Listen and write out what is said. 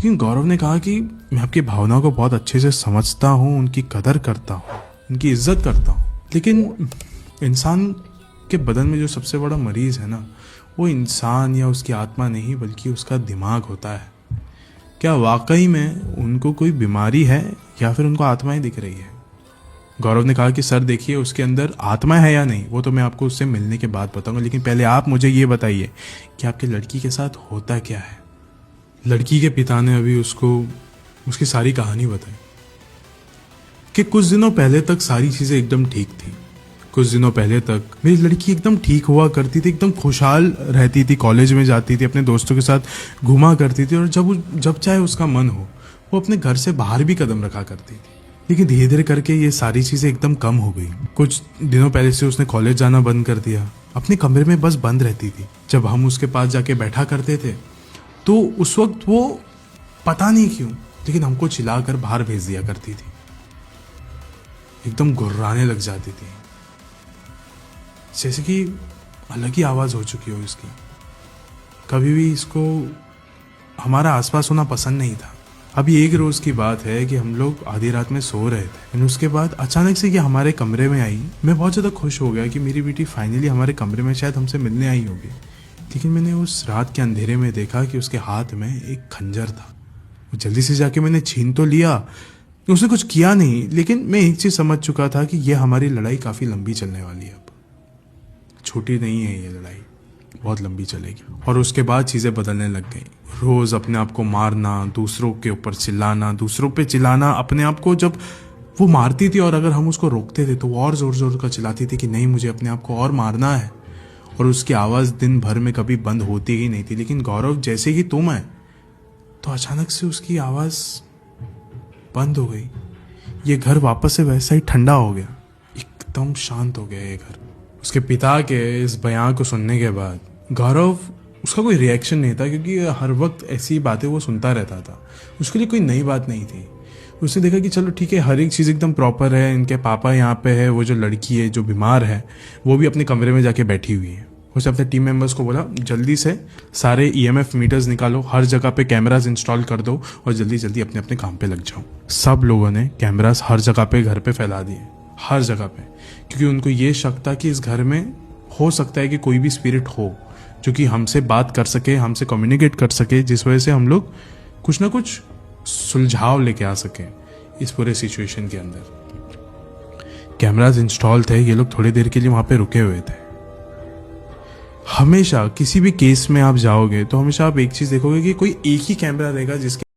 लेकिन गौरव ने कहा कि मैं आपकी भावनाओं को बहुत अच्छे से समझता हूँ, उनकी कदर करता हूँ, उनकी इज्जत करता हूँ, लेकिन इंसान के बदन में जो सबसे बड़ा मरीज है ना, वो इंसान या उसकी आत्मा नहीं बल्कि उसका दिमाग होता है। क्या वाकई में उनको कोई बीमारी है या फिर उनको आत्माएं दिख रही है? गौरव ने कहा कि सर देखिए, उसके अंदर आत्मा है या नहीं वो तो मैं आपको उससे मिलने के बाद बताऊंगा, लेकिन पहले आप मुझे ये बताइए कि आपके लड़की के साथ होता क्या है। लड़की के पिता ने अभी उसको उसकी सारी कहानी बताई कि कुछ दिनों पहले तक सारी चीज़ें एकदम ठीक थी। कुछ दिनों पहले तक मेरी लड़की एकदम ठीक हुआ करती थी, एकदम खुशहाल रहती थी, कॉलेज में जाती थी, अपने दोस्तों के साथ घूमा करती थी और जब चाहे उसका मन हो वो अपने घर से बाहर भी कदम रखा करती थी। लेकिन धीरे धीरे करके ये सारी चीज़ें एकदम कम हो गई। कुछ दिनों पहले से उसने कॉलेज जाना बंद कर दिया, अपने कमरे में बस बंद रहती थी। जब हम उसके पास जाके बैठा करते थे तो उस वक्त वो पता नहीं क्यों लेकिन हमको चिल्लाकर बाहर भेज दिया करती थी, एकदम गुर्राने लग जाती थी, जैसे कि अलग ही आवाज़ हो चुकी हो इसकी। कभी भी इसको हमारा आसपास होना पसंद नहीं था। अभी एक रोज़ की बात है कि हम लोग आधी रात में सो रहे थे और उसके बाद अचानक से ये हमारे कमरे में आई। मैं बहुत ज़्यादा खुश हो गया कि मेरी बेटी फाइनली हमारे कमरे में शायद हमसे मिलने आई होगी। लेकिन मैंने उस रात के अंधेरे में देखा कि उसके हाथ में एक खंजर था। जल्दी से जाके मैंने छीन तो लिया, उसने कुछ किया नहीं, लेकिन मैं एक चीज़ समझ चुका था कि यह हमारी लड़ाई काफ़ी लंबी चलने वाली है। अब छोटी नहीं है ये लड़ाई, बहुत लंबी चलेगी। और उसके बाद चीज़ें बदलने लग गई। रोज़ अपने आप को मारना, दूसरों के ऊपर चिल्लाना, दूसरों पे चिल्लाना। अपने आप को जब वो मारती थी और अगर हम उसको रोकते थे तो वो और ज़ोर ज़ोर का चिल्लाती थी कि नहीं, मुझे अपने आप को और मारना है। और उसकी आवाज़ दिन भर में कभी बंद होती ही नहीं थी। लेकिन गौरव, जैसे ही तुम है तो अचानक से उसकी आवाज़ बंद हो गई। ये घर वापस से वैसा ही ठंडा हो गया, एकदम शांत हो गया ये घर। उसके पिता के इस बयान को सुनने के बाद गौरव, उसका कोई रिएक्शन नहीं था क्योंकि हर वक्त ऐसी बातें वो सुनता रहता था। उसके लिए कोई नई बात नहीं थी। उसने देखा कि चलो ठीक है, हर एक चीज़ एकदम प्रॉपर है, इनके पापा यहाँ पे है, वो जो लड़की है जो बीमार है वो भी अपने कमरे में जाके बैठी हुई है। उसने अपने टीम मेंबर्स को बोला जल्दी से सारे ईएमएफ मीटर्स निकालो, हर जगह पे कैमरास इंस्टॉल कर दो और जल्दी जल्दी अपने अपने काम पे लग जाओ। सब लोगों ने कैमरास हर जगह पे घर पे फैला दिए, हर जगह पे, क्योंकि उनको ये शक था कि इस घर में हो सकता है कि कोई भी स्पिरिट हो जो कि हमसे बात कर सके, हमसे कम्युनिकेट कर सके, जिस वजह से हम लोग कुछ ना कुछ सुलझाव लेके आ सके इस पूरे सिचुएशन के अंदर। कैमरास इंस्टॉल थे, ये लोग थोड़ी देर के लिए वहाँ पे रुके हुए थे। हमेशा किसी भी केस में आप जाओगे तो हमेशा आप एक चीज़ देखोगे कि कोई एक ही कैमरा रहेगा जिसके